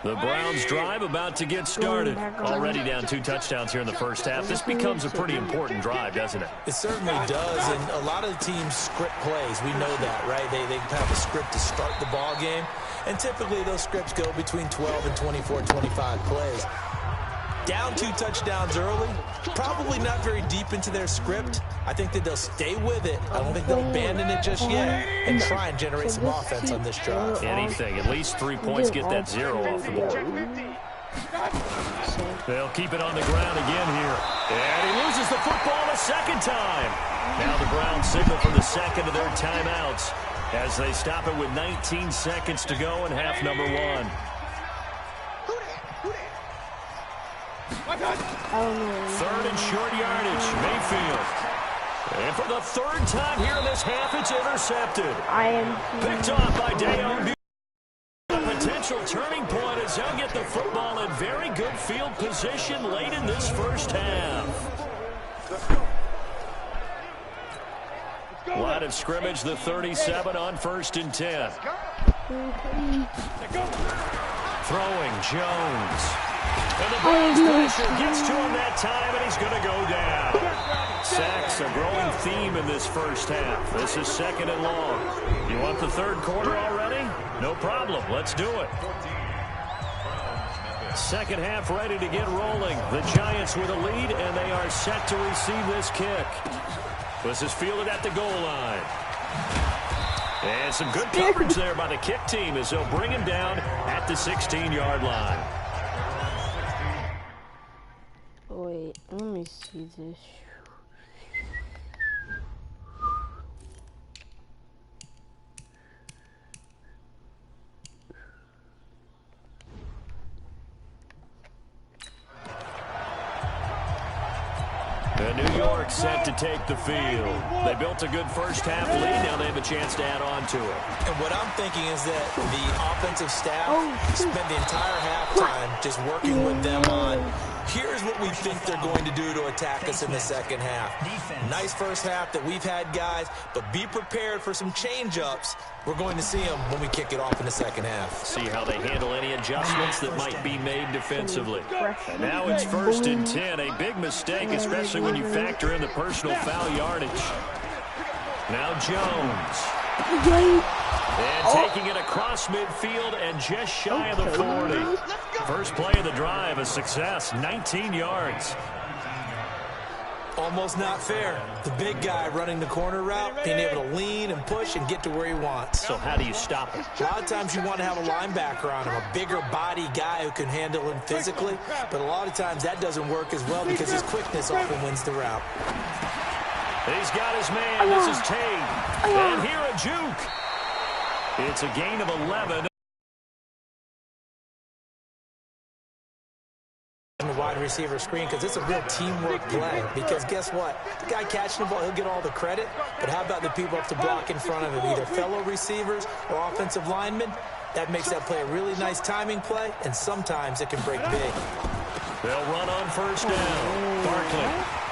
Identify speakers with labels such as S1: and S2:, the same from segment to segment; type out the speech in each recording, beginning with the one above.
S1: The Browns drive about to get started. Already down 2 touchdowns here in the first half. This becomes a pretty important drive, doesn't it?
S2: It certainly does, and a lot of the teams script plays. We know that, right? They have a script to start the ball game, and typically those scripts go between 12 and 24, 25 plays. Down 2 touchdowns early, probably not very deep into their script. I think that they'll stay with it. I don't think they'll abandon it just yet and try and generate some offense on this drive.
S1: Anything, at least 3 points, get that 0 off the board. They'll keep it on the ground again here. And he loses the football a second time. Now the Browns signal for the second of their timeouts as they stop it with 19 seconds to go in half number 1. Third and short yardage, Mayfield. And for the 3rd time here in this half, it's intercepted. Picked off by Dayon. A potential turning point as he'll get the football in very good field position late in this first half. Line of scrimmage, the 37 on 1st and 10. Throwing, Jones. And the Browns pressure gets to him that time, and he's going to go down. Sacks, a growing theme in this first half. This is 2nd and long. You want the 3rd quarter already? No problem. Let's do it. Second half ready to get rolling. The Giants with a lead, and they are set to receive this kick. This is fielded at the goal line. And some good coverage there by the kick team as they'll bring him down at the 16-yard line.
S3: Wait, let me see this.
S1: New York set to take the field. They built a good first half lead. Now they have a chance to add on to it.
S2: And what I'm thinking is that the offensive staff spent the entire halftime just working with them on, here's what we think they're going to do to attack us in the second half. Nice first half that we've had, guys, but be prepared for some change-ups. We're going to see them when we kick it off in the second half.
S1: See how they handle any adjustments that might be made defensively. Now it's 1st and 10, a big mistake, especially when you factor in the personal foul yardage. Now Jones. And taking it across midfield and just shy of the 40. First play of the drive, a success, 19 yards.
S2: Almost not fair. The big guy running the corner route, being able to lean and push and get to where he wants.
S1: So how do you stop him?
S2: A lot of times you want to have a linebacker on him, a bigger body guy who can handle him physically, but a lot of times that doesn't work as well because his quickness often wins the route.
S1: He's got his man. This is Tate. And here a juke. It's a gain of 11.
S2: Wide receiver screen because it's a real teamwork play because guess what? The guy catching the ball, he'll get all the credit, but how about the people up to block in front of him, either fellow receivers or offensive linemen? That makes that play a really nice timing play, and sometimes it can break big.
S1: They'll run on 1st down. Barkley.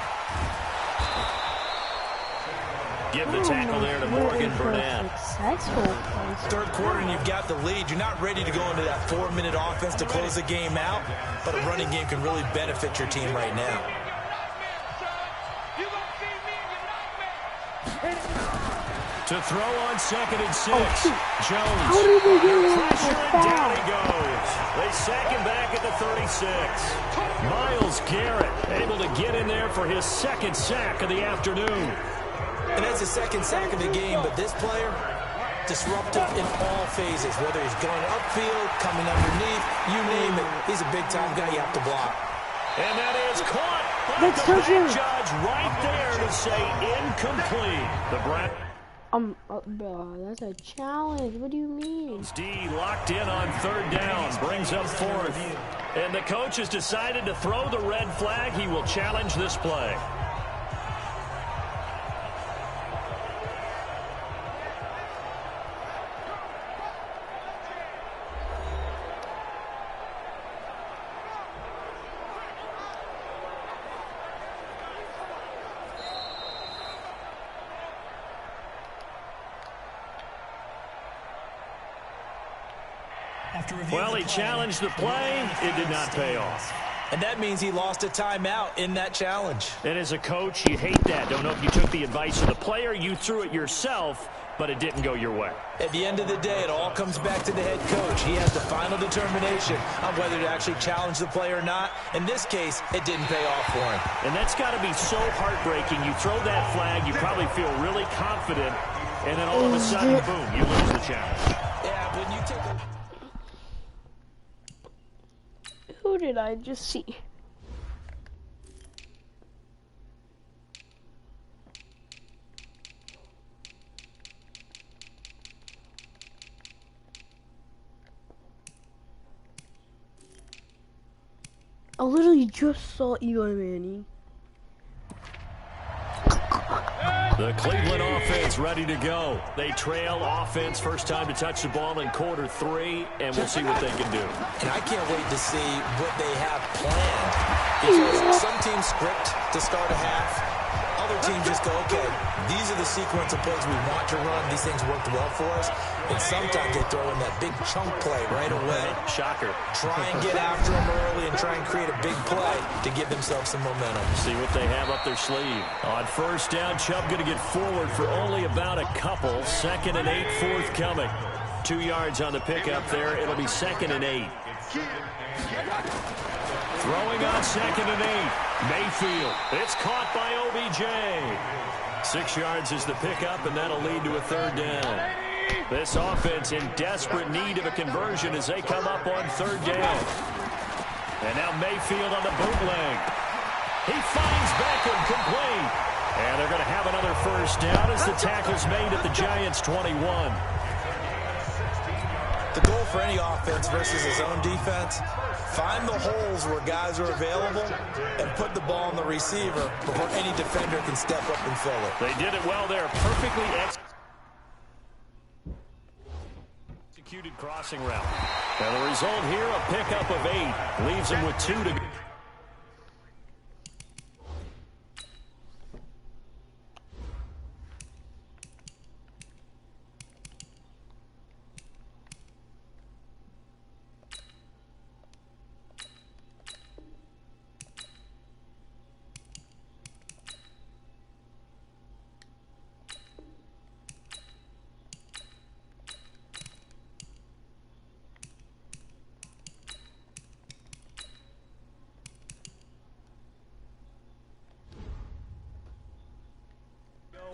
S1: Give the tackle there to Morgan Burnett.
S2: 3rd quarter and you've got the lead. You're not ready to go into that 4-minute offense to close the game out, but a running game can really benefit your team right now.
S1: To throw on 2nd and 6. Jones.
S3: Pressure
S1: and down he goes. They sack him back at the 36. Myles Garrett able to get in there for his 2nd sack of the afternoon.
S2: And that's the 2nd sack of the game, but this player, disruptive in all phases, whether he's going upfield, coming underneath, you name it. He's a big-time guy you have to block.
S1: And that is caught by the big judge right there to say incomplete. The
S3: Bro, that's a challenge. What do you mean?
S1: D locked in on 3rd down, brings up 4th. And the coach has decided to throw the red flag. He will challenge this play.
S4: After
S1: Well, he challenged the play. It did not pay off.
S2: And that means he lost a timeout in that challenge.
S1: And as a coach, you hate that. Don't know if you took the advice of the player, you threw it yourself, but it didn't go your way.
S2: At the end of the day, it all comes back to the head coach. He has the final determination on whether to actually challenge the play or not. In this case, it didn't pay off for him.
S1: And that's got to be so heartbreaking. You throw that flag, you probably feel really confident, and then all of a sudden, boom, you lose the challenge.
S2: Yeah, when you take a...
S3: Who did I just see? I literally just saw Eli Manning.
S1: The Cleveland offense ready to go. They trail offense, first time to touch the ball in quarter 3, and we'll see what they can do.
S2: And I can't wait to see what they have planned. Because some teams script to start a half. Other teams just go, okay, these are the sequence of plays we want to run. These things worked well for us. And sometimes they throw in that big chunk play right away.
S1: Shocker.
S2: Try and get after them early and try and create a big play to give themselves some momentum.
S1: See what they have up their sleeve. On first down, Chubb going to get forward for only about a couple. 2nd and 8 forthcoming. 2 yards on the pickup there. It'll be 2nd and 8. Throwing on 2nd and 8. Mayfield. It's caught by OBJ. 6 yards is the pickup, and that'll lead to a 3rd down. This offense in desperate need of a conversion as they come up on 3rd down. And now Mayfield on the bootleg. He finds Beckham complete. And they're going to have another 1st down as the tackle's made at the Giants' 21.
S2: The goal for any offense versus his own defense, find the holes where guys are available and put the ball on the receiver before any defender can step up and fill it.
S1: They did it well there. Perfectly executed crossing route. And the result here, a pickup of 8. Leaves them with 2 to go.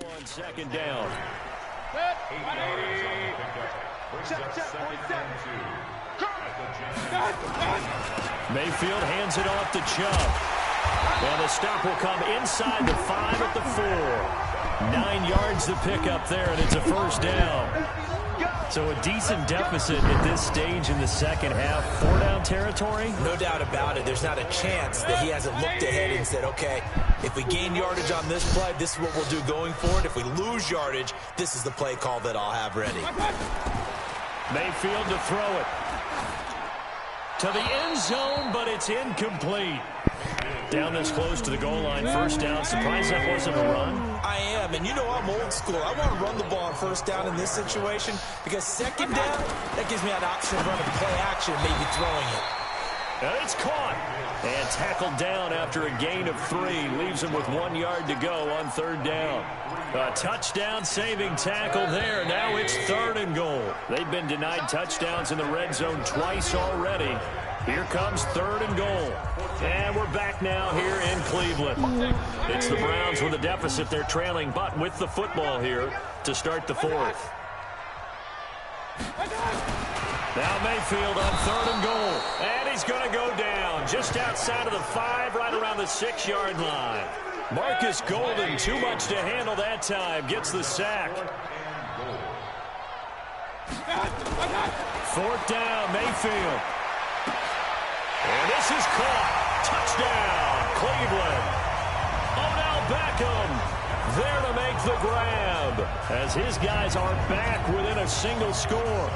S1: On 2nd down. Mayfield hands it off to Chubb. And the stop will come inside the 5 at the 4. 9 yards to pick up there, and it's a 1st down. So a decent deficit at this stage in the 2nd half. 4-down territory?
S2: No doubt about it. There's not a chance that he hasn't looked ahead and said, okay, if we gain yardage on this play, this is what we'll do going forward. If we lose yardage, this is the play call that I'll have ready.
S1: Mayfield to throw it. To the end zone, but it's incomplete. Down this close to the goal line, 1st down. Surprised that wasn't a run?
S2: I am, and you know I'm old school. I want to run the ball on 1st down in this situation because 2nd down, that gives me an option of running play action, maybe throwing it.
S1: And it's caught. And tackled down after a gain of 3. Leaves him with 1 yard to go on 3rd down. A touchdown saving tackle there. Now it's 3rd and goal. They've been denied touchdowns in the red zone twice already. Here comes 3rd and goal. And we're back now here in Cleveland. It's the Browns with a deficit. They're trailing, but with the football here to start the 4th. Now Mayfield on 3rd and goal. And he's going to go down just outside of the 5, right around the 6-yard line. Marcus Golden, too much to handle that time, gets the sack. 4th down, Mayfield. And this is caught. Touchdown, Cleveland. Odell Beckham there to make the grab as his guys are back within a single score.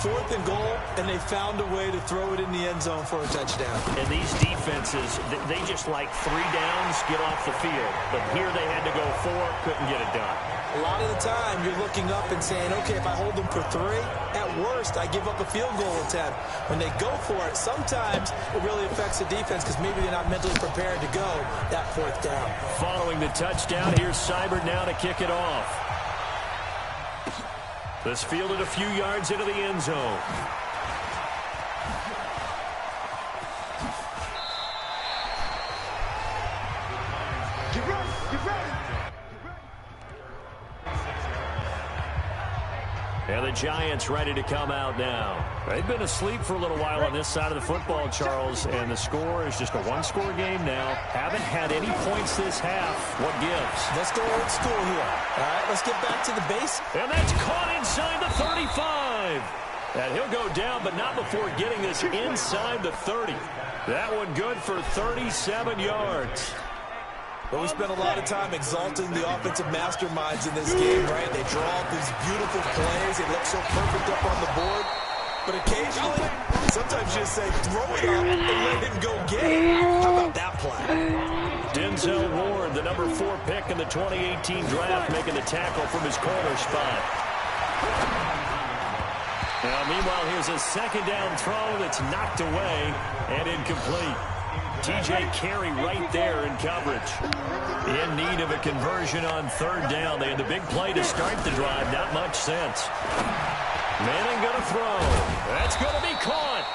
S2: 4th and goal, and they found a way to throw it in the end zone for a touchdown.
S1: And these defenses, they just like 3 downs, get off the field. But here they had to go 4, couldn't get it done.
S2: A lot of the time, you're looking up and saying, okay, if I hold them for 3, at worst, I give up a field goal attempt. When they go for it, sometimes it really affects the defense because maybe they're not mentally prepared to go that fourth down.
S1: Following the touchdown, here's Seibert now to kick it off. This fielded a few yards into the end zone. And the Giants ready to come out now. They've been asleep for a little while on this side of the football, Charles, and the score is just a one-score game now. Haven't had any points this half. What gives?
S2: Let's go old school here. All right, let's get back to the base.
S1: And that's caught inside the 35. And he'll go down, but not before getting this inside the 30. That one good for 37 yards.
S2: But we spent a lot of time exalting the offensive masterminds in this game, right? They draw up these beautiful plays. They look so perfect up on the board. But occasionally, sometimes you just say, throw it up and let him go get it. How about that play?
S1: Denzel Ward, the number 4 pick in the 2018 draft, making the tackle from his corner spot. Now, meanwhile, here's a second down throw that's knocked away and incomplete. T.J. Carey right there in coverage. In need of a conversion on third down. They had the big play to start the drive. Not much sense. Manning going to throw. That's going to be caught.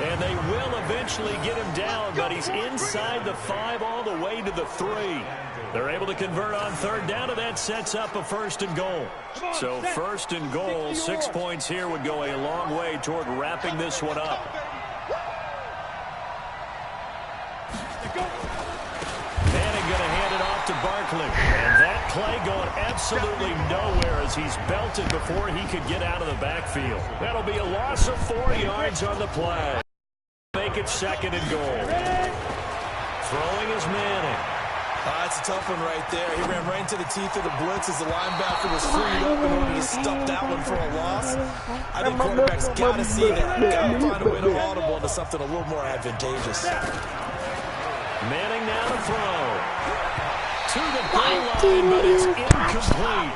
S1: And they will eventually get him down, but he's inside the 5 all the way to the 3. They're able to convert on third down, and that sets up a first and goal. So first and goal, 6 points here would go a long way toward wrapping this one up. Manning going to hand it off to Barkley. And that play going absolutely nowhere as he's belted before he could get out of the backfield. That'll be a loss of 4 yards on the play. Make it second and goal. Throwing is Manning.
S2: That's a tough one right there. He ran right into the teeth of the blitz as the linebacker was freed up in order to stop that one for a loss. I think quarterbacks got to see that. Got to find a way to audible into something a little more advantageous.
S1: Manning now to throw. To the goal line, but it's incomplete.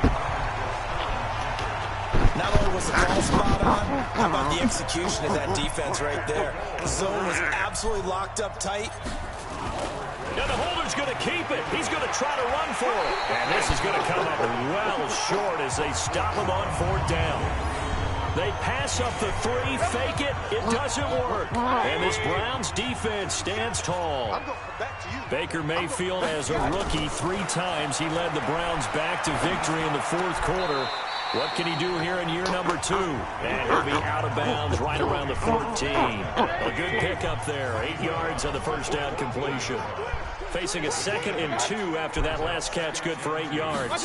S2: Not only was the ball spot on, how about the execution of that defense right there? The zone was absolutely locked up tight.
S1: Now the holder's going to keep it. He's going to try to run for it. And this is going to come up well short as they stop him on fourth down. They pass up the 3, fake it. It doesn't work. And this Browns defense stands tall. Baker Mayfield, as a rookie, 3 times he led the Browns back to victory in the fourth quarter. What can he do here in year number 2? And he'll be out of bounds right around the 14. A good pickup there. 8 yards on the first down completion. Facing a 2nd and 2 after that last catch, good for 8 yards.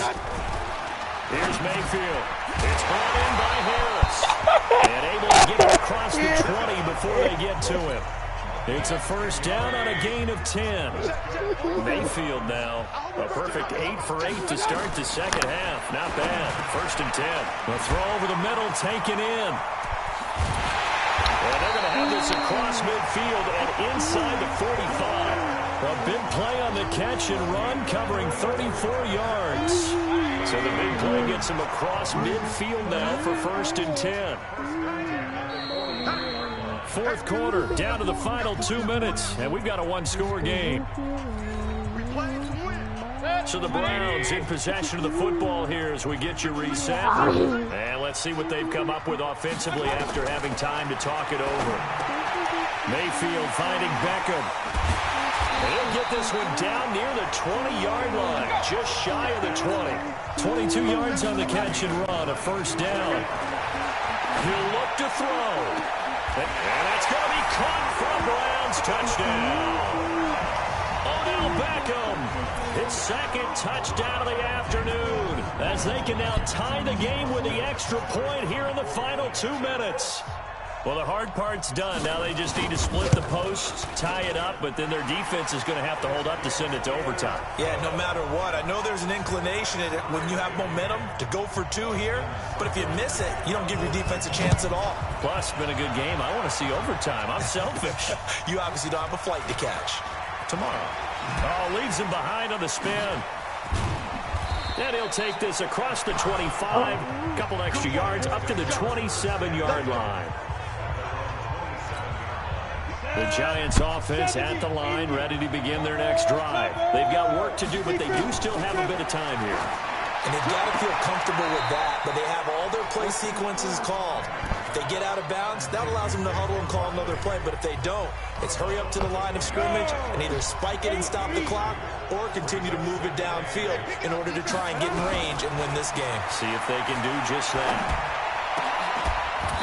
S1: Here's Mayfield. It's brought in by Harris. And able to get it across the 20 before they get to him. It's a first down on a gain of 10. Mayfield now, a perfect 8 for 8 to start the second half. Not bad. First and 10. The throw over the middle taken in. And they're going to have this across midfield and inside the 45. A big play on the catch and run, covering 34 yards. So the big play gets him across midfield now for first and 10. Fourth quarter, down to the final 2 minutes, and we've got a 1-score game. So the Browns in possession of the football here as we get you reset. And let's see what they've come up with offensively after having time to talk it over. Mayfield finding Beckham. And he'll get this one down near the 20-yard line, just shy of the 20. 22 yards on the catch and run, a first down. He'll look to throw. And that's going to be caught for a Browns touchdown. Odell Beckham, his 2nd touchdown of the afternoon, as they can now tie the game with the extra point here in the final 2 minutes. Well, the hard part's done. Now they just need to split the posts, tie it up, but then their defense is going to have to hold up to send it to overtime.
S2: Yeah, no matter what. I know there's an inclination in it when you have momentum to go for 2 here, but if you miss it, you don't give your defense a chance at all.
S1: Plus, it's been a good game. I want to see overtime. I'm selfish.
S2: You obviously don't have a flight to catch.
S1: Tomorrow. Oh, leaves him behind on the spin. And he'll take this across the 25, a couple extra yards up to the 27-yard line. The Giants offense at the line, ready to begin their next drive. They've got work to do, but they do still have a bit of time here.
S2: And they've got to feel comfortable with that, but they have all their play sequences called. If they get out of bounds, that allows them to huddle and call another play. But if they don't, it's hurry up to the line of scrimmage and either spike it and stop the clock or continue to move it downfield in order to try and get in range and win this game.
S1: See if they can do just that.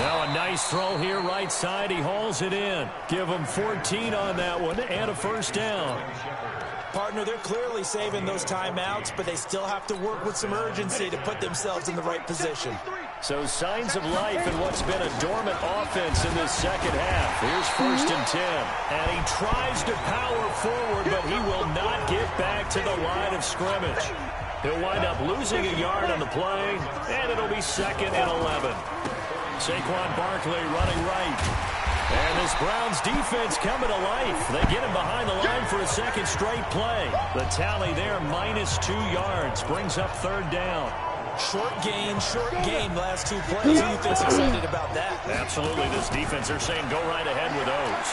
S1: Now a nice throw here right side. He hauls it in. Give him 14 on that one and a first down.
S2: Partner, they're clearly saving those timeouts, but they still have to work with some urgency to put themselves in the right position.
S1: So signs of life in what's been a dormant offense in this second half. Here's 1st and 10. And he tries to power forward, but he will not get back to the line of scrimmage. He'll wind up losing a yard on the play, and it'll be 2nd and 11. Saquon Barkley running right. And this Browns defense coming to life. They get him behind the line for a second straight play. The tally there, -2 yards. Brings up 3rd down.
S2: Short gain, last 2 plays. Who do you think's excited about that?
S1: Absolutely. This defense, they're saying go right ahead with those.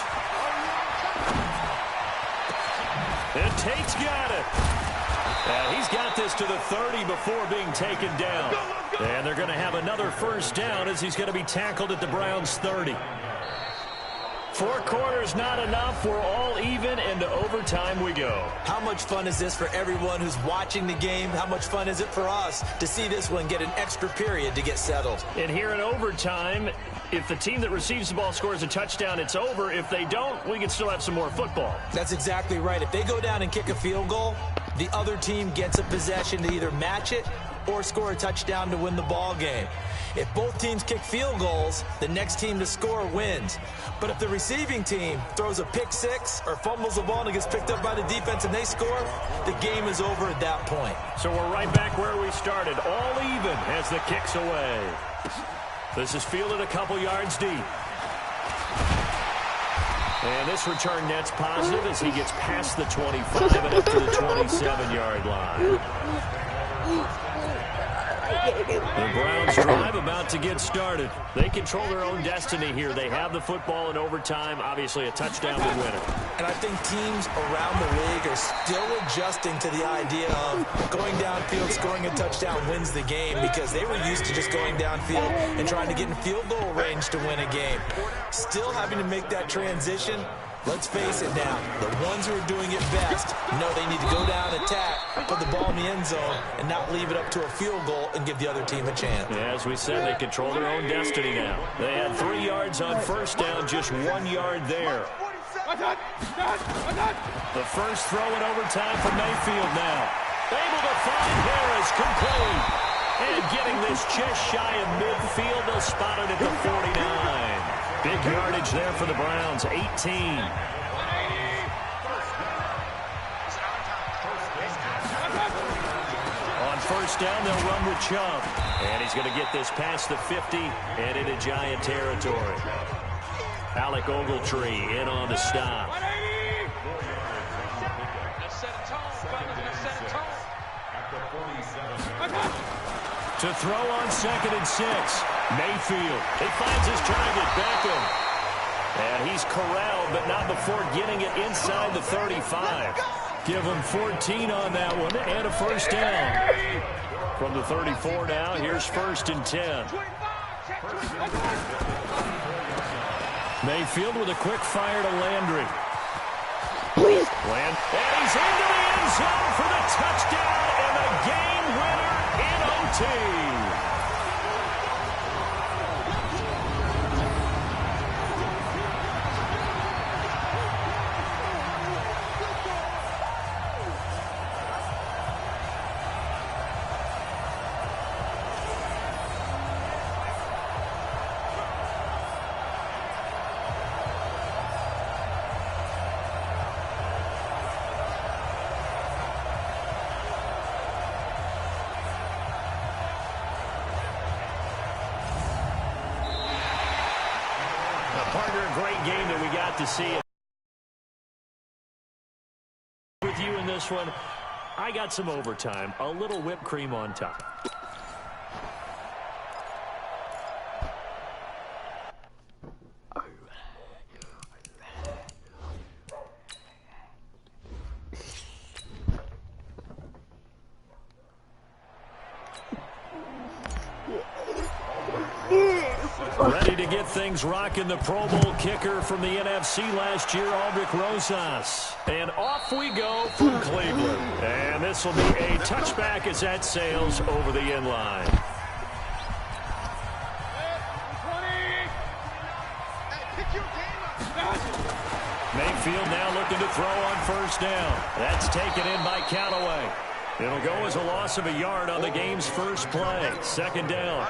S1: And Tate's got it. And he's got this to the 30 before being taken down. And they're going to have another first down as he's going to be tackled at the Browns' 30. 4 quarters not enough. We're all even, and to overtime we go.
S2: How much fun is this for everyone who's watching the game? How much fun is it for us to see this one get an extra period to get settled?
S1: And here in overtime, if the team that receives the ball scores a touchdown, it's over. If they don't, we can still have some more football.
S2: That's exactly right. If they go down and kick a field goal, the other team gets a possession to either match it or score a touchdown to win the ball game. If both teams kick field goals, the next team to score wins. But if the receiving team throws a pick six or fumbles the ball and it gets picked up by the defense and they score, the game is over at that point.
S1: So we're right back where we started, all even as the kick's away. This is fielded a couple yards deep. And this return net's positive as he gets past the 25 and up to the 27-yard line. The Browns drive about to get started. They control their own destiny here. They have the football in overtime. Obviously, a touchdown would win it.
S2: And I think teams around the league are still adjusting to the idea of going downfield, scoring a touchdown wins the game, because they were used to just going downfield and trying to get in field goal range to win a game. Still having to make that transition. Let's face it now, the ones who are doing it best know they need to go down, attack, put the ball in the end zone, and not leave it up to a field goal and give the other team a chance.
S1: Yeah, as we said, they control their own destiny now. They had 3 yards on first down, just 1 yard there. The first throw in overtime for Mayfield now. Able to find Harris, complete. And getting this just shy of midfield, they'll spot it at the 49. Big yardage there for the Browns, 18. On first down, they'll run with Chubb. And he's going to get this past the 50 and into Giant territory. Alec Ogletree in on the stop. To throw on 2nd and 6. Mayfield. He finds his target, Beckham. And he's corralled, but not before getting it inside the 35. Give him 14 on that one and a first down. From the 34 now, here's 1st and 10. Mayfield with a quick fire to Landry. And he's into the end zone for the touchdown and the game winner in OT. Partner, a great game that we got to see with you in this one. I got some overtime, a little whipped cream on top. Ready to get things rocking, the Pro Bowl kicker from the NFC last year, Aldrich Rosas. And off we go from Cleveland. And this will be a touchback as that sails over the end line. Mayfield now looking to throw on first down. That's taken in by Callaway. It'll go as a loss of a yard on the game's first play. Second down.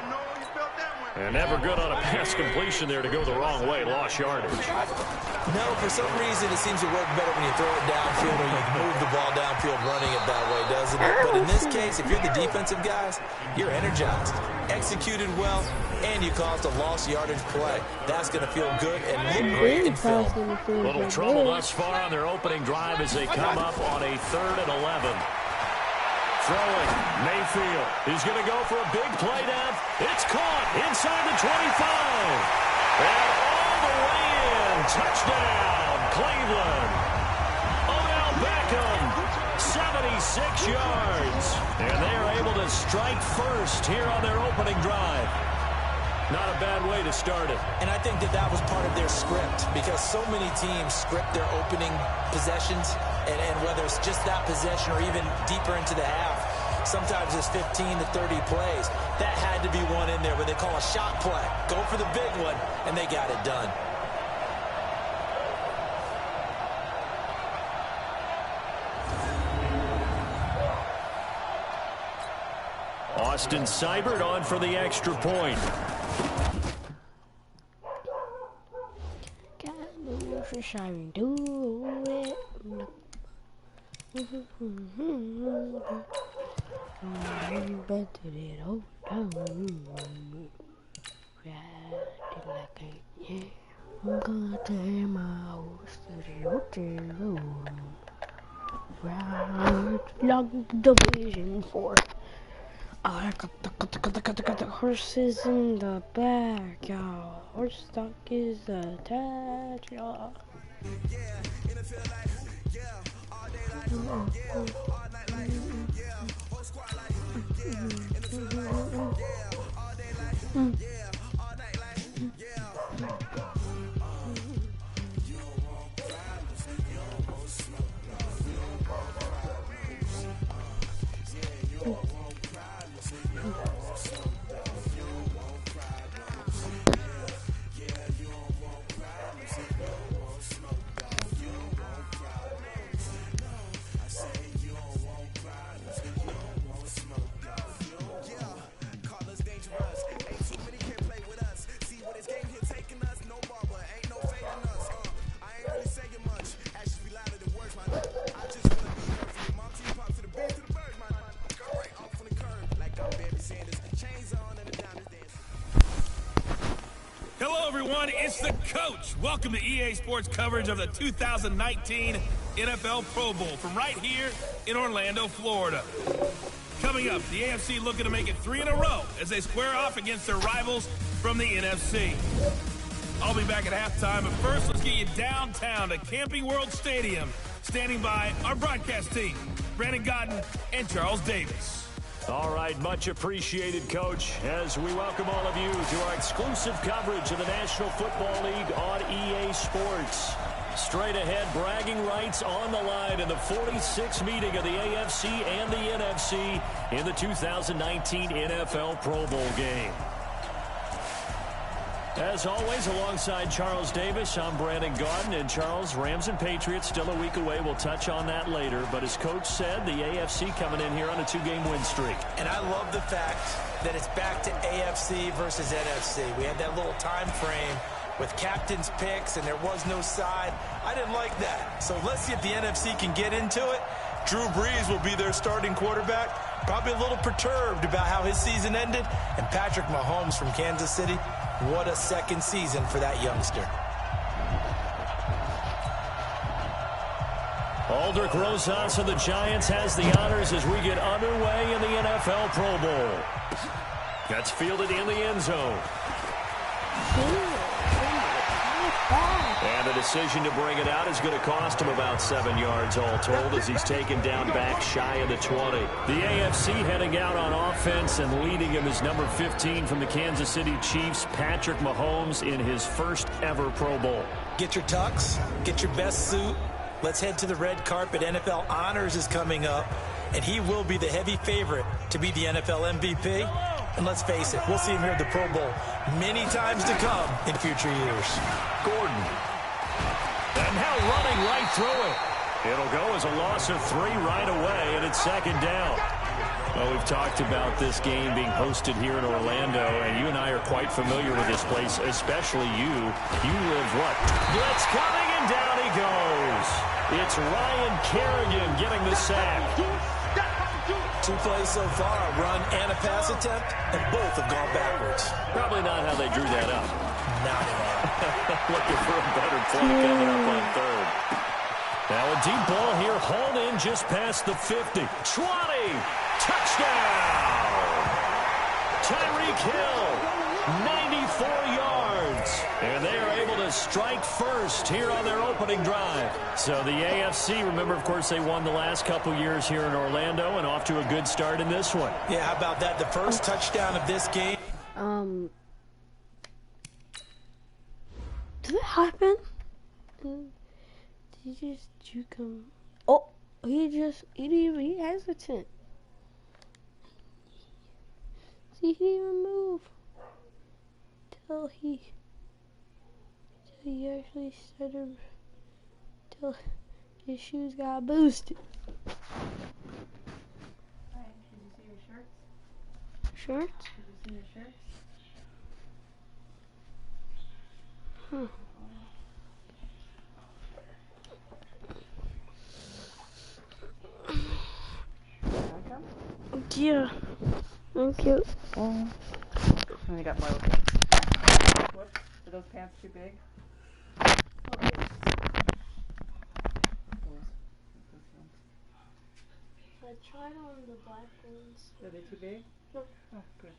S1: And never good on a pass completion there to go the wrong way. Lost yardage.
S2: No, for some reason it seems to work better when you throw it downfield or you move the ball downfield running it that way, doesn't it? But in this case, if you're the defensive guys, you're energized, executed well, and you caused a lost yardage play. That's going to feel good and look great in film.
S1: Little trouble thus far on their opening drive as they come up on a 3rd and 11. Throwing, Mayfield. He's going to go for a big play down. It's caught inside the 25. And all the way in. Touchdown, Cleveland. Odell Beckham, 76 yards. And they are able to strike first here on their opening drive. Not a bad way to start it.
S2: And I think that was part of their script because so many teams script their opening possessions, and whether it's just that possession or even deeper into the half, sometimes it's 15 to 30 plays. That had to be one in there where they call a shot play. Go for the big one, and they got it done.
S1: Austin Seibert on for the extra point.
S3: Division 4. I got the horses in the back, y'all. Horse stock is attached, y'all.
S4: It's the coach. Welcome to EA Sports coverage of the 2019 NFL Pro Bowl from right here in Orlando, Florida. Coming up, the AFC looking to make it 3 in a row as they square off against their rivals from the NFC. I'll be back at halftime, but first let's get you downtown to Camping World Stadium. Standing by our broadcast team, Brandon Godden and Charles Davis.
S1: All right, much appreciated, Coach, as we welcome all of you to our exclusive coverage of the National Football League on EA Sports. Straight ahead, bragging rights on the line in the 46th meeting of the AFC and the NFC in the 2019 NFL Pro Bowl game. As always, alongside Charles Davis, I'm Brandon Gaudin. And Charles, Rams and Patriots still a week away. We'll touch on that later. But as Coach said, the AFC coming in here on a 2-game win streak.
S2: And I love the fact that it's back to AFC versus NFC. We had that little time frame with captain's picks, and there was no side. I didn't like that. So let's see if the NFC can get into it. Drew Brees will be their starting quarterback. Probably a little perturbed about how his season ended. And Patrick Mahomes from Kansas City. What a second season for that youngster.
S1: Aldrich Rosas of the Giants has the honors as we get underway in the NFL Pro Bowl. That's fielded in the end zone. And the decision to bring it out is going to cost him about 7 yards all told as he's taken down back shy of the 20. The AFC heading out on offense and leading him is number 15 from the Kansas City Chiefs, Patrick Mahomes, in his first ever Pro Bowl.
S2: Get your tux, get your best suit. Let's head to the red carpet. NFL Honors is coming up, and he will be the heavy favorite to be the NFL MVP. And let's face it, we'll see him here at the Pro Bowl many times to come in future years.
S1: Gordon. And now running right through it. It'll go as a loss of 3 right away, and it's second down. Well, we've talked about this game being hosted here in Orlando, and you and I are quite familiar with this place, especially you. You live what? Blitz coming, and down he goes. It's Ryan Kerrigan getting the sack.
S2: 2 plays so far, a run and a pass attempt, and both have gone backwards.
S1: Probably not how they drew that up.
S2: Not at all.
S1: Looking for a better play coming up on third. Now a deep ball here, hauled in just past the 50. 20! Touchdown! Tyreek Hill, 94 yards. And they are able to strike first here on their opening drive. So the AFC, remember, of course, they won the last couple years here in Orlando and off to a good start in this one.
S2: Yeah, how about that? The first touchdown of this game.
S3: Did it happen? Did he just juke him? Oh, he hesitant. See, he didn't even move till he actually started, till his shoes got boosted.
S5: Hi, did you see your shirts?
S3: Shirts?
S5: Did you see your shirts?
S3: Yeah. Thank you.
S5: And they got more. Whoops. Are those pants too big?
S3: I tried on the black ones.
S5: Are they too big?
S3: No.
S5: Oh, good.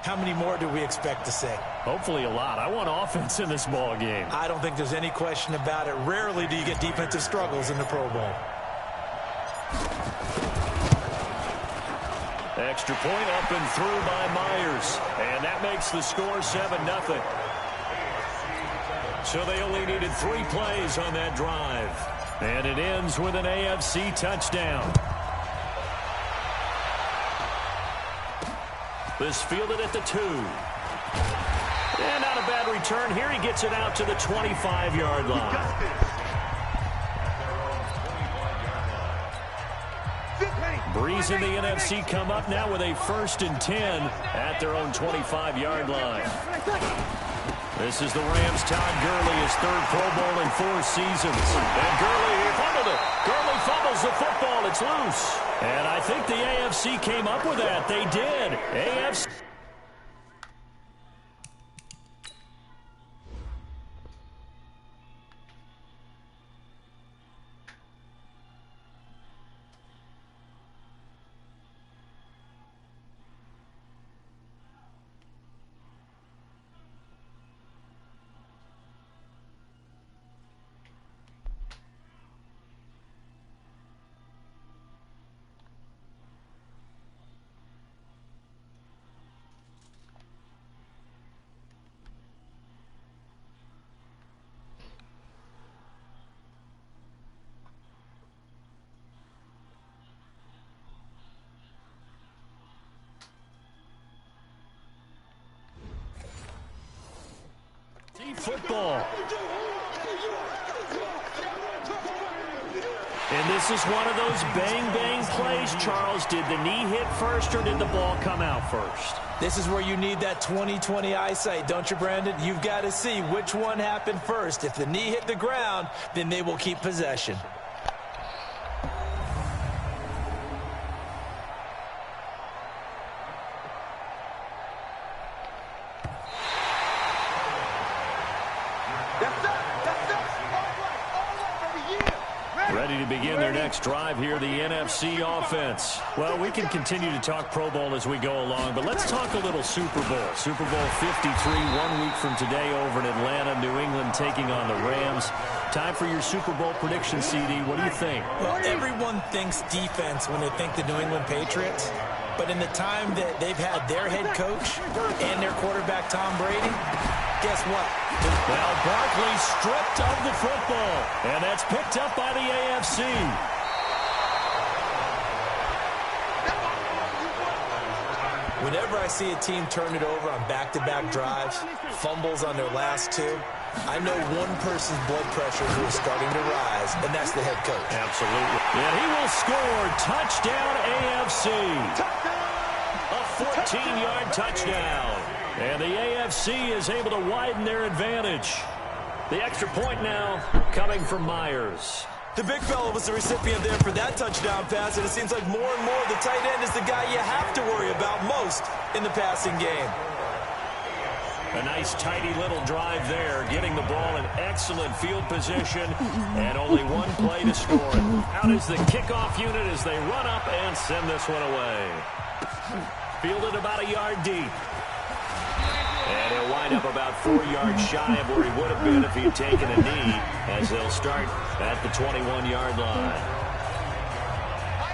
S2: How many more do we expect to see?
S1: Hopefully a lot. I want offense in this ball game.
S2: I don't think there's any question about it. Rarely do you get defensive struggles in the Pro Bowl.
S1: Extra point up and through by Myers. And that makes the score 7-0. So they only needed 3 plays on that drive. And it ends with an AFC touchdown. This fielded at the 2. And not a bad return here. He gets it out to the 25-yard line. Breeze and the NFC come up now with a 1st and 10 at their own 25-yard line. This is the Rams' Todd Gurley, his 3rd Pro Bowl in 4 seasons. And Gurley fumbled it. Gurley fumbles the football. It's loose. And I think the AFC came up with that. They did. AFC. Football. In And this is one of those bang-bang plays, Charles. Did the knee hit first or did the ball come out first?
S2: This is where you need that 20/20 eyesight, don't you, Brandon? You've got to see which one happened first. If the knee hit the ground, then they will keep possession.
S1: Ready to begin their next drive here, the NFC offense. Well, we can continue to talk Pro Bowl as we go along, but let's talk a little Super Bowl. Super Bowl 53, 1 week from today over in Atlanta, New England taking on the Rams. Time for your Super Bowl prediction, CD. What do you think?
S2: Well, everyone thinks defense when they think the New England Patriots, but in the time that they've had their head coach and their quarterback, Tom Brady, guess what?
S1: Well, Barkley stripped of the football, and that's picked up by the AFC.
S2: Whenever I see a team turn it over on back-to-back drives, fumbles on their last two, I know one person's blood pressure who is starting to rise, and that's the head coach.
S1: Absolutely. And he will score. Touchdown, AFC. A 14-yard touchdown. And the AFC is able to widen their advantage. The extra point now coming from Myers.
S2: The big fella was the recipient there for that touchdown pass, and it seems like more and more the tight end is the guy you have to worry about most in the passing game.
S1: A nice, tidy little drive there, getting the ball in excellent field position, and only one play to score it. Out is the kickoff unit as they run up and send this one away. Fielded about a yard deep. And he'll wind up about 4 yards shy of where he would have been if he had taken a knee, as they'll start at the 21-yard line.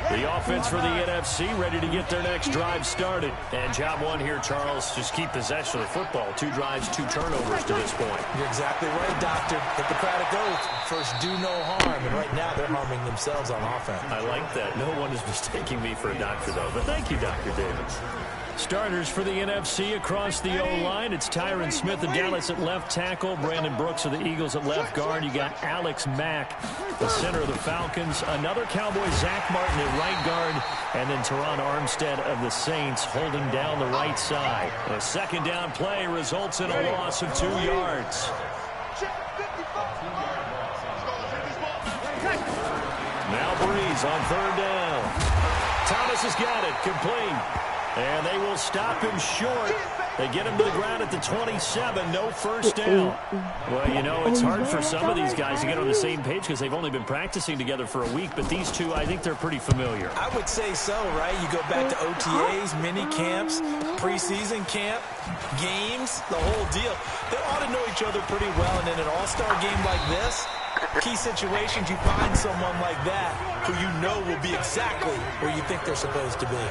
S1: The offense for the NFC ready to get their next drive started. And job one here, Charles, just keep possession of the football. 2 drives, 2 turnovers to this point.
S2: You're exactly right, Doctor. Hippocratic oath. First, do no harm. And right now, they're harming themselves on offense.
S1: I like that. No one is mistaking me for a doctor, though. But thank you, Dr. Davis. Starters for the NFC across the O-line. It's Tyron Smith of Dallas at left tackle. Brandon Brooks of the Eagles at left guard. You got Alex Mack, the center of the Falcons. Another Cowboy, Zach Martin at right guard. And then Teron Armstead of the Saints holding down the right side. A second down play results in a loss of 2 yards. Now Breeze on third down. Thomas has got it. Complete. And they will stop him short. They get him to the ground at the 27. No first down. Well, you know, it's hard for some of these guys to get on the same page because they've only been practicing together for a week. But these two, I think they're pretty familiar.
S2: I would say so, right? You go back to OTAs, mini camps, preseason camp, games, the whole deal. They ought to know each other pretty well. And in an all-star game like this, key situations, you find someone like that who you know will be exactly where you think they're supposed to be.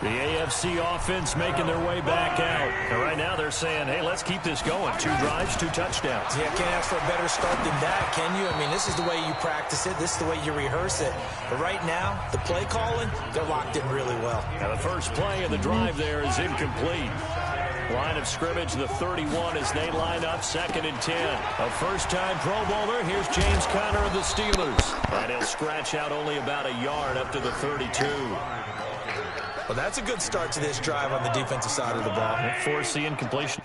S1: The AFC offense making their way back out. And right now they're saying, hey, let's keep this going. 2 drives, 2 touchdowns.
S2: Yeah, can't ask for a better start than that, can you? I mean, this is the way you practice it. This is the way you rehearse it. But right now, the play calling, they're locked in really well.
S1: Now the first play of the drive there is incomplete. Line of scrimmage, the 31 as they line up, 2nd and 10. A first-time Pro Bowler. Here's James Conner of the Steelers. And he'll scratch out only about a yard up to the 32.
S2: Well, that's a good start to this drive on the defensive side of the ball.
S1: Force the incompletion.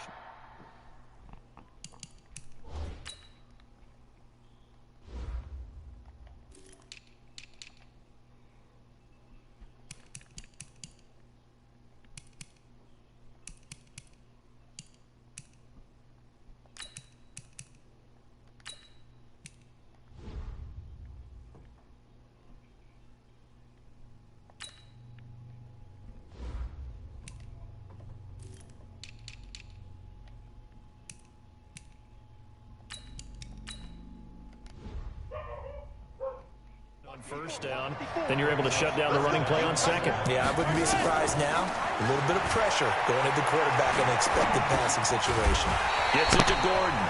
S1: First down, then you're able to shut down the running play on 2nd.
S2: Yeah, I wouldn't be surprised now. A little bit of pressure going at the quarterback in an expected passing situation.
S1: Gets it to Gordon.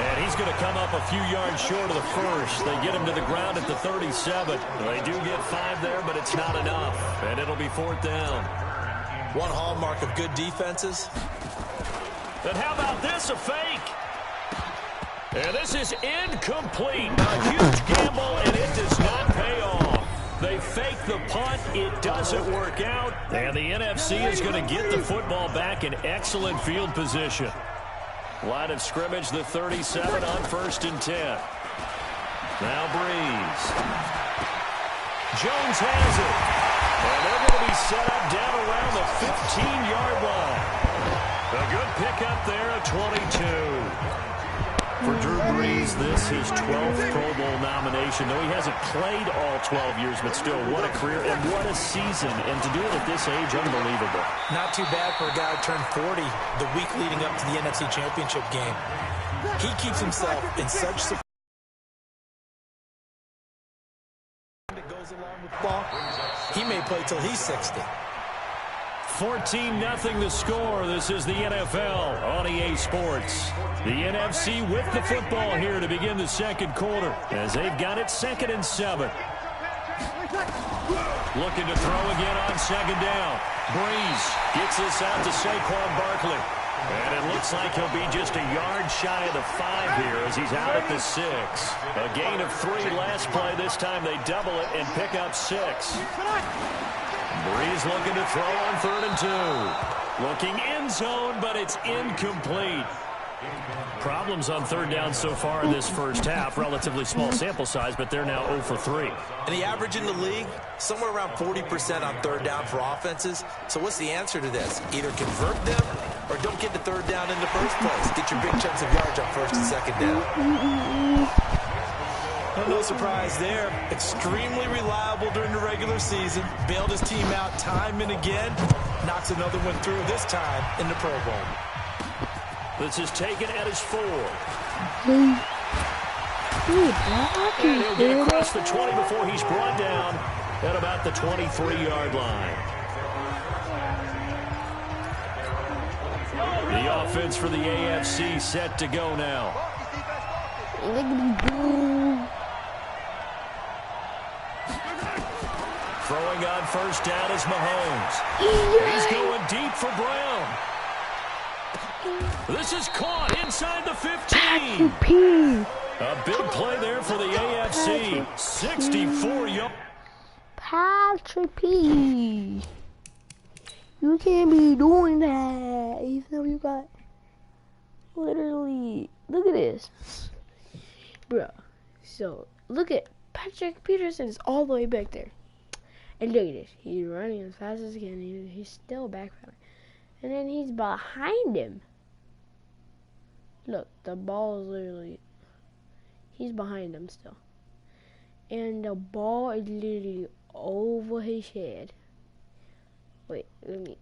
S1: And he's going to come up a few yards short of the first. They get him to the ground at the 37. They do get 5 there, but it's not enough. And it'll be 4th down.
S2: One hallmark of good defenses.
S1: And how about this, a fake? And this is incomplete. A huge gamble, and it does not pay off. They fake the punt. It doesn't work out. And the NFC is going to get the football back in excellent field position. Line of scrimmage, the 37 on 1st and 10. Now Breeze. Jones has it. And they're going to be set up down around the 15-yard line. A good pickup there at 22. For Drew Brees, this is his 12th Pro Bowl nomination. Though he hasn't played all 12 years, but still, what a career and what a season. And to do it at this age, unbelievable.
S2: Not too bad for a guy who turned 40 the week leading up to the NFC Championship game. He keeps himself in such support. That goes along with ball. He may play till he's 60.
S1: 14-0 the score. This is the NFL on EA Sports. The NFC with the football here to begin the second quarter as they've got it 2nd and 7. Looking to throw again on 2nd down. Breeze gets this out to Saquon Barkley. And it looks like he'll be just a yard shy of the 5 here as he's out at the 6. A gain of 3 last play. This time they double it and pick up 6. Breeze looking to throw on 3rd and 2. Looking end zone, but it's incomplete. Problems on 3rd down so far in this first half. Relatively small sample size, but they're now 0 for 3.
S2: And the average in the league, somewhere around 40% on 3rd down for offenses. So what's the answer to this? Either convert them or don't get the 3rd down in the first place. Get your big chunks of yards on 1st and 2nd down. No surprise there. Extremely reliable during the regular season. Bailed his team out time and again. Knocks another one through, this time in the Pro Bowl.
S1: This is taken at his 4.
S3: And
S1: he'll get across the 20 before he's brought down at about the 23-yard line. The offense for the AFC set to go now. Throwing on 1st down is Mahomes. He's going deep for Brown. This is caught inside the 15. A big play there for the AFC. 64 yards.
S3: Patrick P. You can't be doing that. Even though you got literally, look at this. Bro. So, look at Patrick Peterson is all the way back there. And look at this. He's running as fast as he can. He's still back from it. And then he's behind him. Look, the ball is literally... He's behind him still. And the ball is literally over his head. Wait, let me...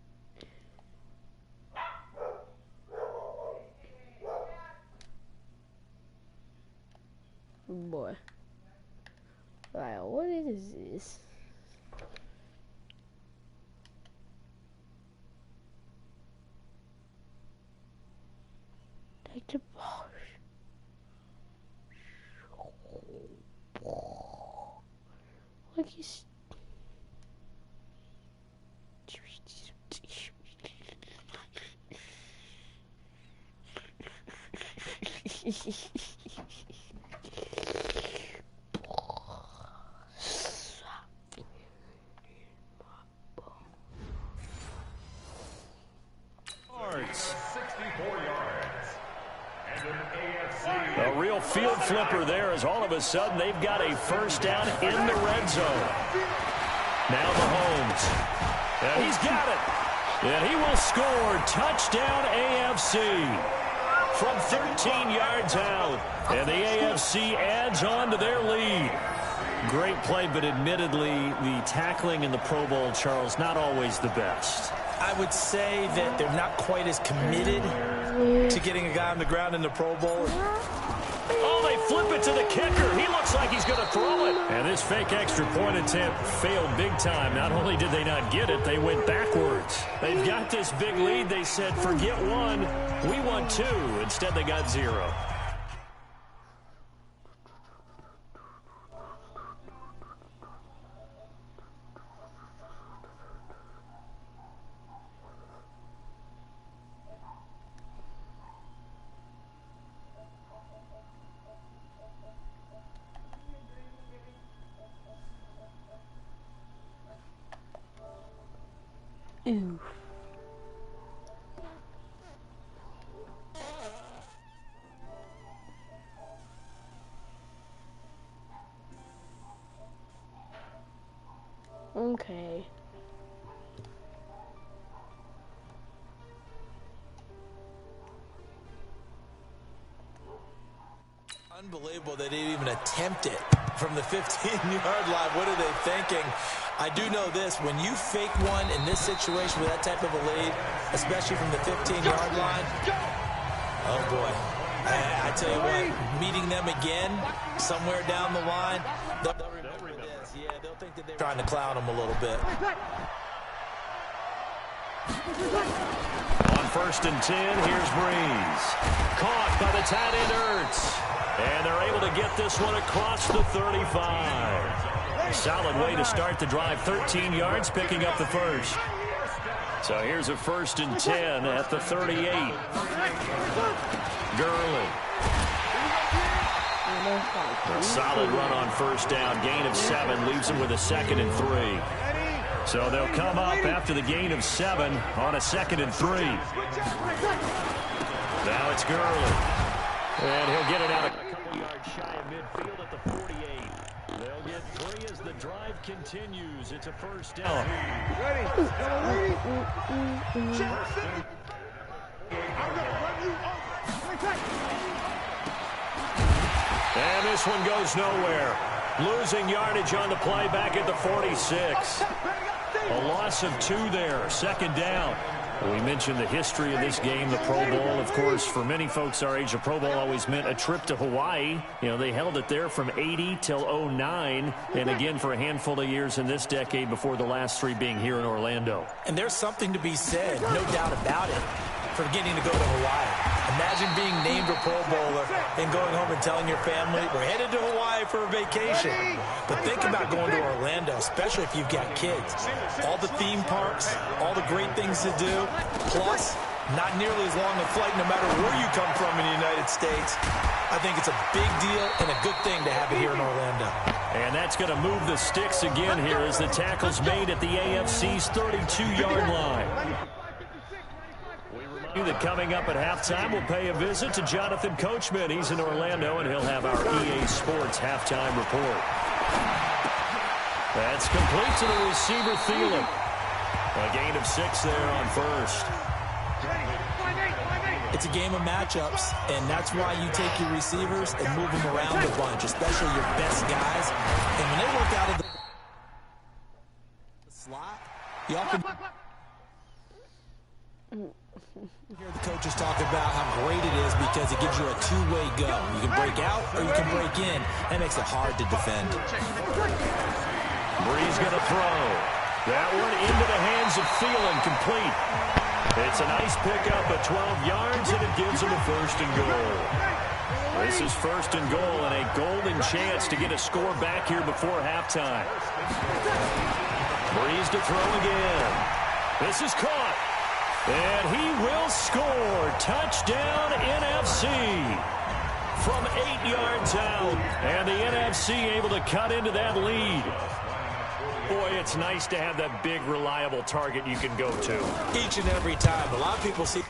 S3: Boy. Wow, what is this? Take the ball. Like he's...
S1: A real field flipper there as all of a sudden they've got a 1st down in the red zone. Now Mahomes. And he's got it. And he will score. Touchdown AFC. From 13 yards out. And the AFC adds on to their lead. Great play, but admittedly, the tackling in the Pro Bowl, Charles, not always the best.
S2: I would say that they're not quite as committed to getting a guy on the ground in the Pro Bowl.
S1: Oh, they flip it to the kicker. He looks like he's going to throw it. And this fake extra point attempt failed big time. Not only did they not get it, they went backwards. They've got this big lead. They said, forget 1, we want 2. Instead, they got 0.
S3: Ooh. Okay.
S2: Unbelievable they didn't even attempt it from the 15-yard line. What are they thinking? I do know this. When you fake one in this situation with that type of a lead, especially from the 15-yard line, oh, boy. I tell you what, meeting them again somewhere down the line, they'll remember this. Yeah, they'll think that they're trying to clown them a little bit.
S1: On 1st and 10, here's Breeze. Caught by the tight end Ertz. And they're able to get this one across the 35. Solid way to start the drive. 13 yards, picking up the first. So here's a 1st and 10 at the 38. Gurley. A solid run on 1st down. Gain of 7 leaves them with a 2nd and 3. So they'll come up after the gain of 7 on a 2nd and 3. Now it's Gurley. And he'll get it out a couple yards shy of midfield at the 48. They'll get 3 as the drive continues. It's a 1st down.
S6: Ready.
S1: And this one goes nowhere. Losing yardage on the play back at the 46. A loss of 2 there. 2nd down. We mentioned the history of this game, the Pro Bowl. Of course, for many folks our age, the Pro Bowl always meant a trip to Hawaii. You know, they held it there from 80 till 09, and again for a handful of years in this decade before the last 3 being here in Orlando.
S2: And there's something to be said, no doubt about it, for getting to go to Hawaii. Imagine being named a Pro Bowler and going home and telling your family, we're headed to Hawaii for a vacation. But think about going to Orlando, especially if you've got kids. All the theme parks, all the great things to do, plus not nearly as long a flight no matter where you come from in the United States. I think it's a big deal and a good thing to have it here in Orlando.
S1: And that's going to move the sticks again here as the tackle's made at the AFC's 32-yard line. That coming up at halftime, we'll pay a visit to Jonathan Coachman. He's in Orlando, and he'll have our EA Sports halftime report. That's complete to the receiver, Thielen. A gain of 6 there on 1st.
S2: It's a game of matchups, and that's why you take your receivers and move them around a bunch, especially your best guys. And when they work out of the slot, you often hear the coaches talk about how great it is because it gives you a two-way go. You can break out or you can break in. That makes it hard to defend.
S1: Breeze going to throw. That one into the hands of Thielen, complete. It's a nice pickup of 12 yards, and it gives him a 1st and goal. This is 1st and goal and a golden chance to get a score back here before halftime. Breeze to throw again. This is caught. And he will score. Touchdown, NFC. From 8 yards out. And the NFC able to cut into that lead. Boy, it's nice to have that big, reliable target you can go to.
S2: Each and every time. A lot of people see...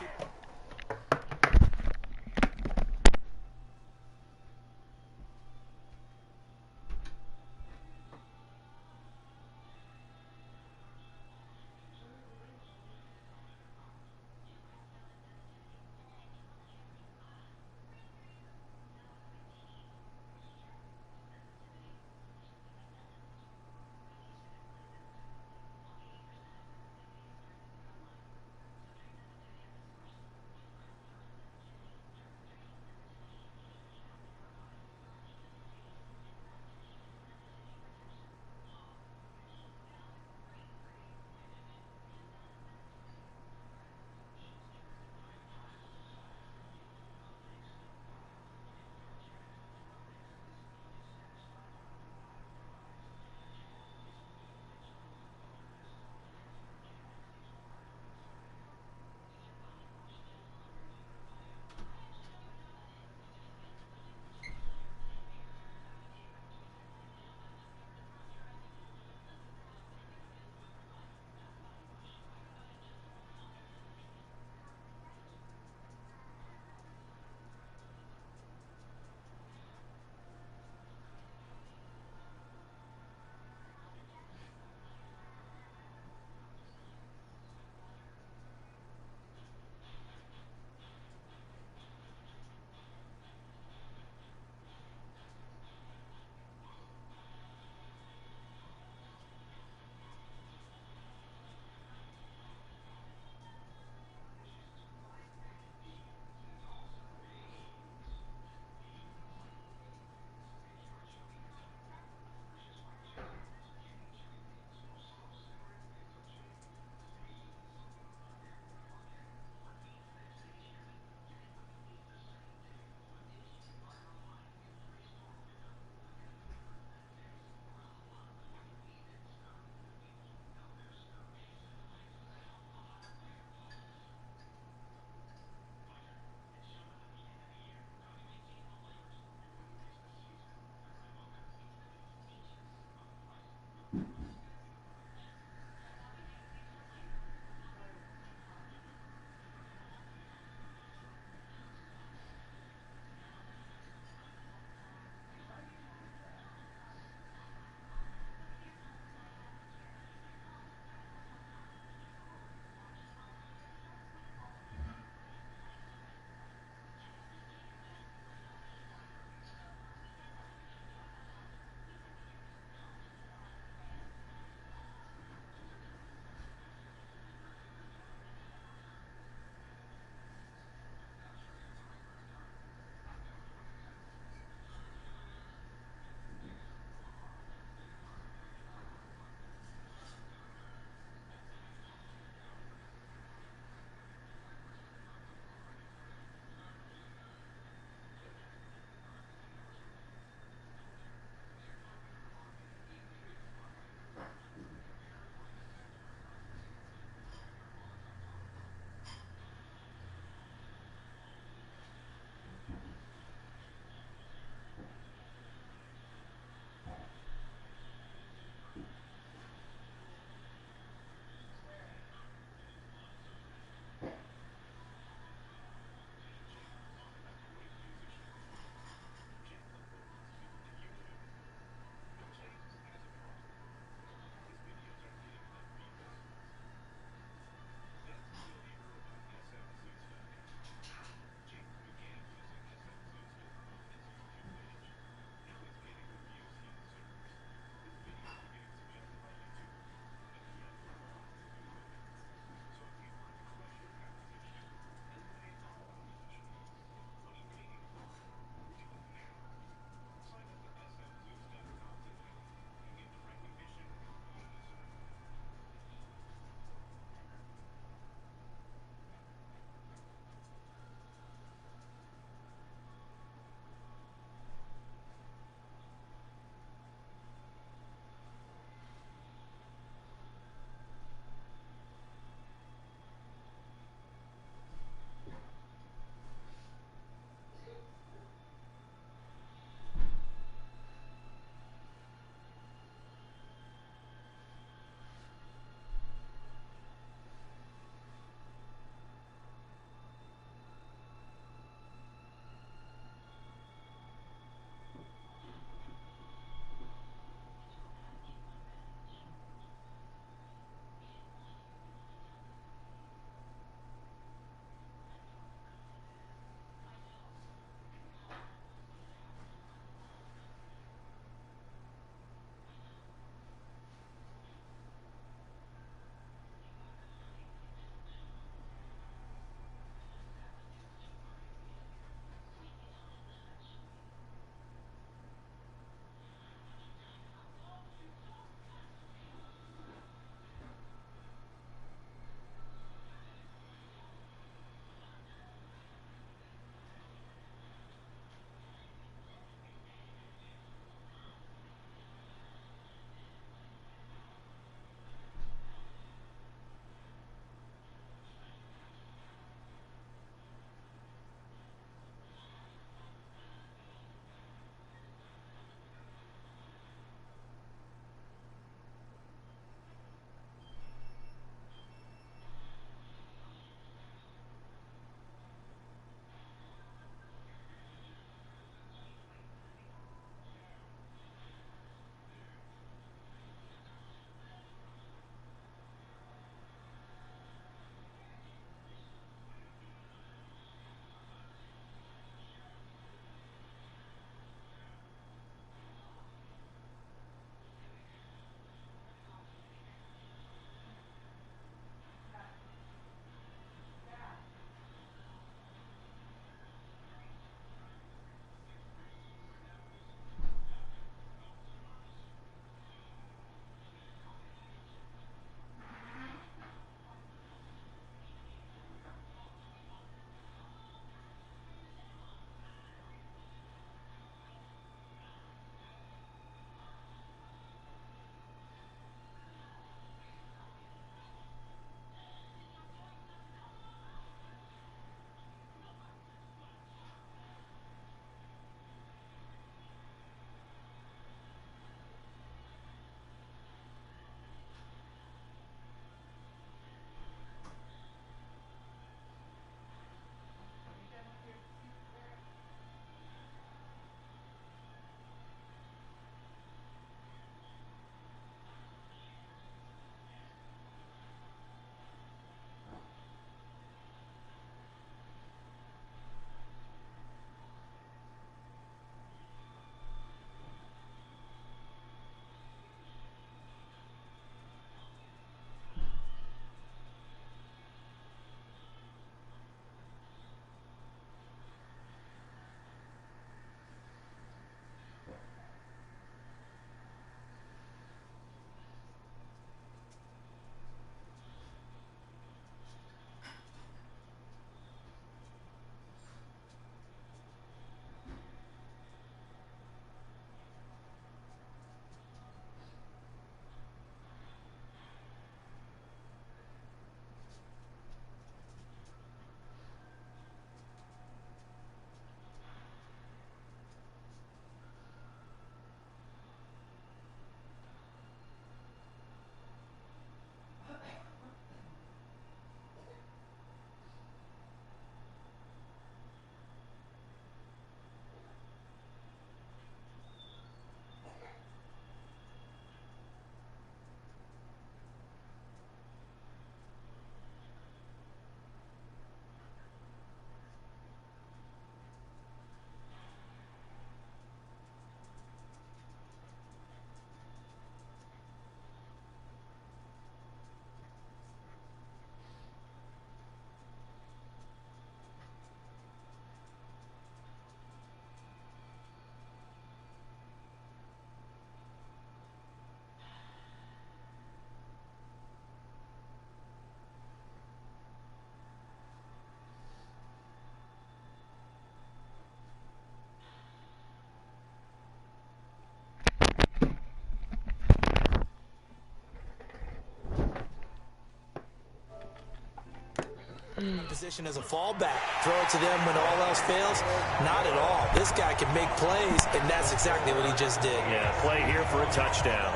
S2: Position as a fallback. Throw it to them when all else fails? Not at all. This guy can make plays, and that's exactly what he just did.
S1: Yeah, play here for a touchdown.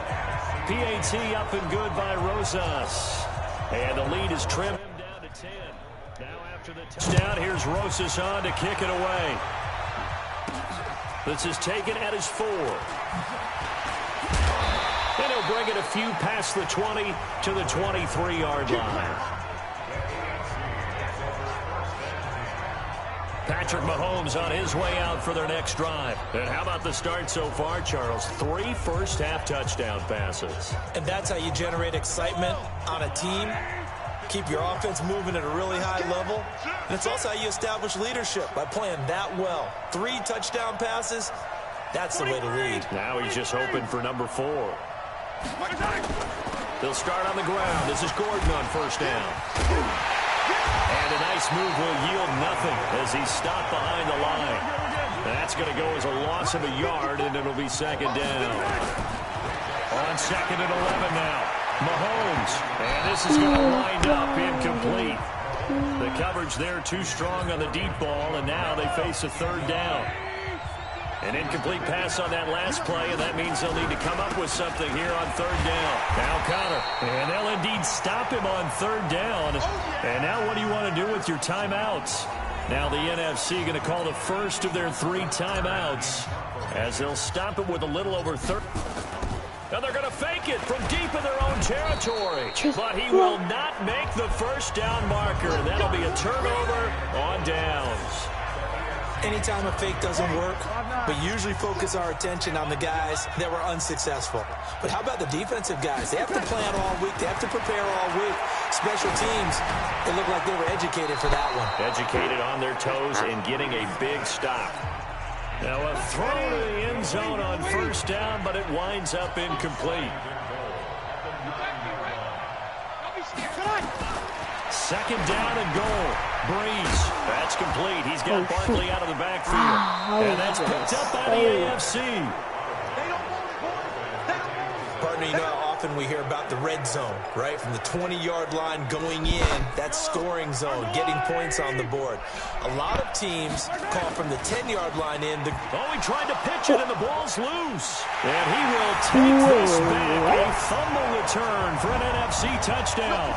S1: PAT up and good by Rosas. And the lead is trimmed down to 10. Now after the touchdown, here's Rosas on to kick it away. This is taken at his 4. And he'll bring it a few past the 20 to the 23-yard line. Patrick Mahomes on his way out for their next drive. And how about the start so far, Charles? 3 first-half touchdown passes.
S2: And that's how you generate excitement on a team. Keep your offense moving at a really high level. And it's also how you establish leadership, by playing that well. 3 touchdown passes, that's the way to lead.
S1: Now he's just hoping for number 4. They'll start on the ground. This is Gordon on first down. And a nice move will yield nothing as he's stopped behind the line. That's going to go as a loss of a yard, and it'll be second down. On second and 11 now. Mahomes, and this is going to wind up incomplete. The coverage there too strong on the deep ball, and now they face a third down. An incomplete pass on that last play, and that means they'll need to come up with something here on third down. Now Connor, and they'll indeed stop him on third down. And now what do you want to do with your timeouts? Now the NFC going to call the first of their 3 timeouts as they'll stop it with a little over 30. Now they're going to fake it from deep in their own territory. But he will not make the first down marker. That'll be a turnover on downs.
S2: Anytime a fake doesn't work, but usually focus our attention on the guys that were unsuccessful. But how about the defensive guys? They have to plan all week. They have to prepare all week. Special teams, it looked like they were educated for that one.
S1: Educated on their toes and getting a big stop. Now a throw to the end zone on first down, but it winds up incomplete. Second down and goal. Breeze. That's complete. He's got Barkley out of the backfield. And that's picked up by the AFC.
S2: Partner, you know how often we hear about the red zone, right? From the 20-yard line going in, that's scoring zone, getting points on the board. A lot of teams call from the 10-yard line in.
S1: Oh, he tried to pitch it, and the ball's loose. And he will take this back. A fumble return for an NFC touchdown.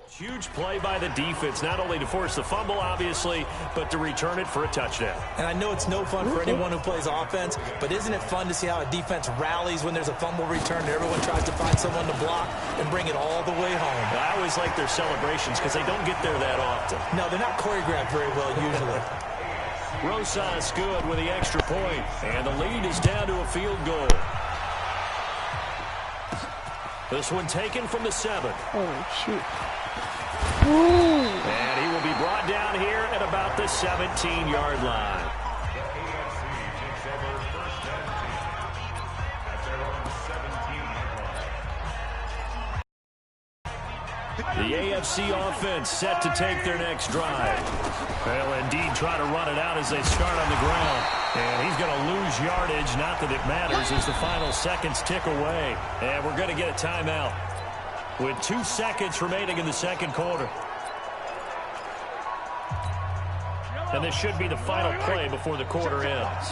S1: Huge play by the defense, not only to force the fumble, obviously, but to return it for a touchdown.
S2: And I know it's no fun for anyone who plays offense, but isn't it fun to see how a defense rallies when there's a fumble return and everyone tries to find someone to block and bring it all the way home?
S1: I always like their celebrations because they don't get there that often.
S2: No, they're not choreographed very well usually.
S1: Rosas good with the extra point, and the lead is down to a field goal. This one taken from the 7.
S3: Oh, shoot.
S1: And he will be brought down here at about the 17-yard line. The AFC offense set to take their next drive. They'll indeed try to run it out as they start on the ground. And he's going to lose yardage, not that it matters, as the final seconds tick away. And we're going to get a timeout with 2 seconds remaining in the second quarter. And this should be the final play before the quarter ends.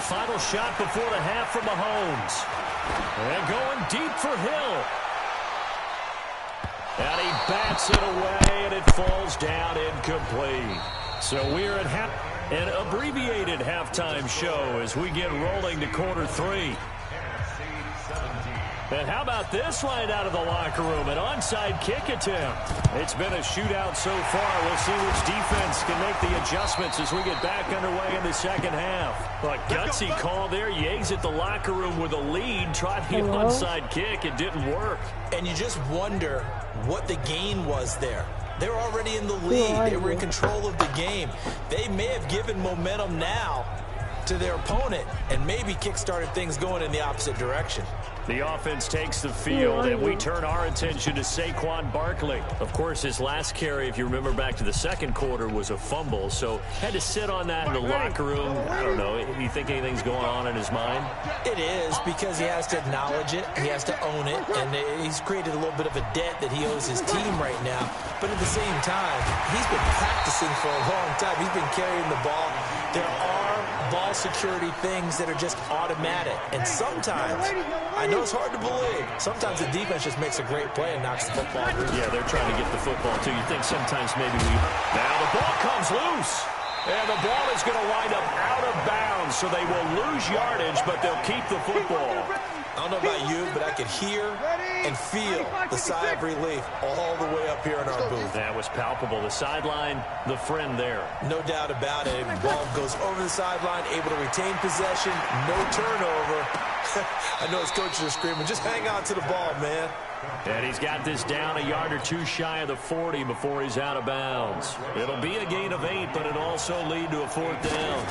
S1: Final shot before the half from Mahomes. And going deep for Hill. And he bats it away, and it falls down incomplete. So we're at an abbreviated halftime show as we get rolling to quarter 3. And how about this line out of the locker room? An onside kick attempt. It's been a shootout so far. We'll see which defense can make the adjustments as we get back underway in the second half. A gutsy call there. You exit the locker room with a lead. Tried the onside kick. It didn't work.
S2: And you just wonder what the gain was there. They were already in the lead. They were in control of the game. They may have given momentum now to their opponent and maybe kick-started things going in the opposite direction.
S1: The offense takes the field, and we turn our attention to Saquon Barkley. Of course, his last carry, if you remember back to the second quarter, was a fumble, so had to sit on that in the locker room. I don't know. You think anything's going on in his mind?
S2: It is, because he has to acknowledge it, he has to own it, and he's created a little bit of a debt that he owes his team right now. But at the same time, he's been practicing for a long time. He's been carrying the ball. There are ball security things that are just automatic, and sometimes, I know it's hard to believe, sometimes the defense just makes a great play and knocks the football loose.
S1: Yeah, they're trying to get the football, too. You think sometimes maybe Now the ball comes loose. And the ball is going to wind up out of bounds, so they will lose yardage, but they'll keep the football.
S2: I don't know about you, but I could hear and feel the sigh of relief all the way up here in our booth.
S1: That was palpable. The sideline, the friend there.
S2: No doubt about it. Ball goes over the sideline, able to retain possession, no turnover. I know his coaches are screaming, just hang on to the ball, man.
S1: And he's got this down a yard or two shy of the 40 before he's out of bounds. It'll be a gain of 8, but it'll also lead to a 4th down.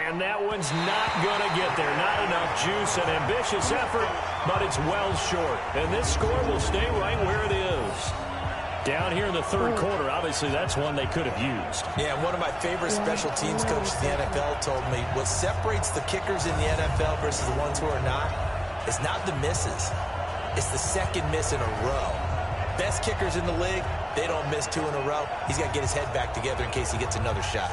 S1: And that one's not going to get there. Not enough juice. An ambitious effort, but it's well short. And this score will stay right where it is. Down here in the third quarter, obviously that's one they could have used.
S2: Yeah, one of my favorite special teams coaches in the NFL told me what separates the kickers in the NFL versus the ones who are not is not the misses. It's the second miss in a row. Best kickers in the league, they don't miss 2 in a row. He's got to get his head back together in case he gets another shot.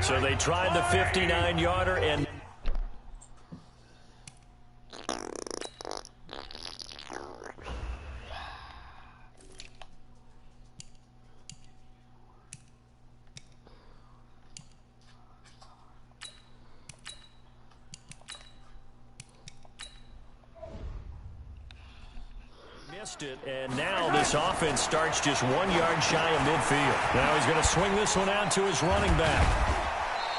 S1: So they tried the 59-yarder and missed it, and now this offense starts just 1 yard shy of midfield. Now he's going to swing this one out to his running back.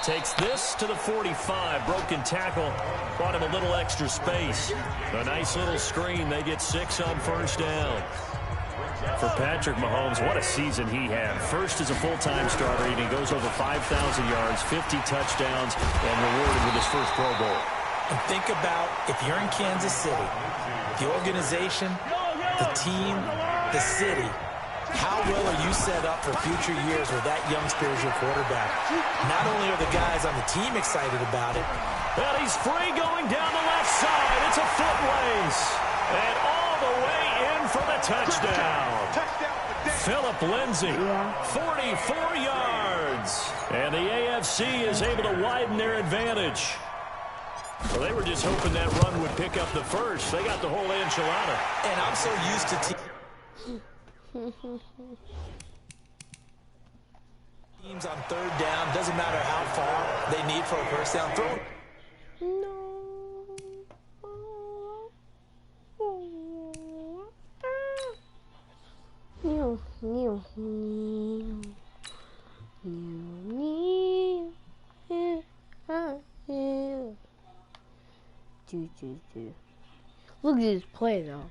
S1: Takes this to the 45. Broken tackle. Brought him a little extra space. A nice little screen. They get 6 on first down. For Patrick Mahomes, what a season he had. First as a full-time starter, and he goes over 5,000 yards, 50 touchdowns, and rewarded with his first Pro Bowl.
S2: And think about if you're in Kansas City, the organization, the team, the city, how well are you set up for future years with that youngster as your quarterback? Not only are the guys on the team excited about it.
S1: And he's free going down the left side. It's a foot race. And all the way in for the touchdown. Philip Lindsay, 44 yards. And the AFC is able to widen their advantage. Well, they were just hoping that run would pick up the first. They got the whole enchilada.
S2: And I'm so used to teams on third down. Doesn't matter how far they need for a first down throw.
S3: Look at this play, though.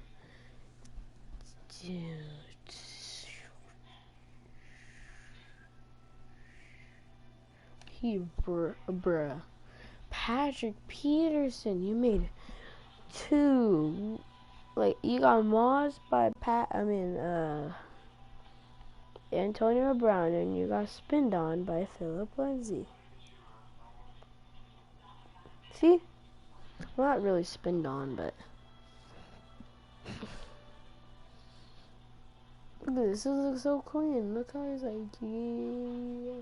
S3: Bruh. Patrick Peterson, you made 2. Like, you got mossed by Antonio Brown, and you got spinned on by Philip Lindsay. See? Well, not really spinned on, but look at this. This looks so clean. Look how he's like, yeah.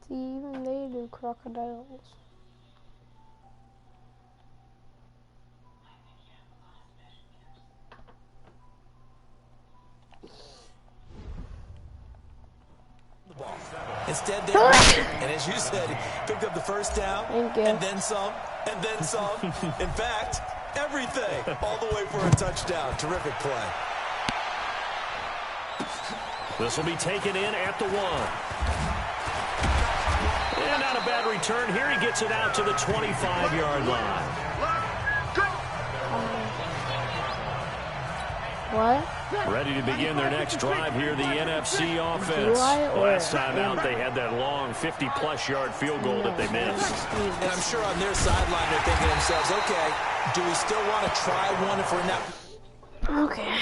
S3: See, even they do crocodiles.
S2: instead, they ran it. And as you said, he picked up the first down, and then some, and then some. In fact, everything, all the way for a touchdown. Terrific play.
S1: This will be taken in at the 1. And not a bad return here. He gets it out to the 25-yard line.
S3: What?
S1: Ready to begin their next drive here, the NFC offense. Last time out, they had that long 50-plus yard field goal that they missed.
S2: And I'm sure on their sideline, they're thinking to themselves, okay, do we still want to try one if we're not?
S3: Okay.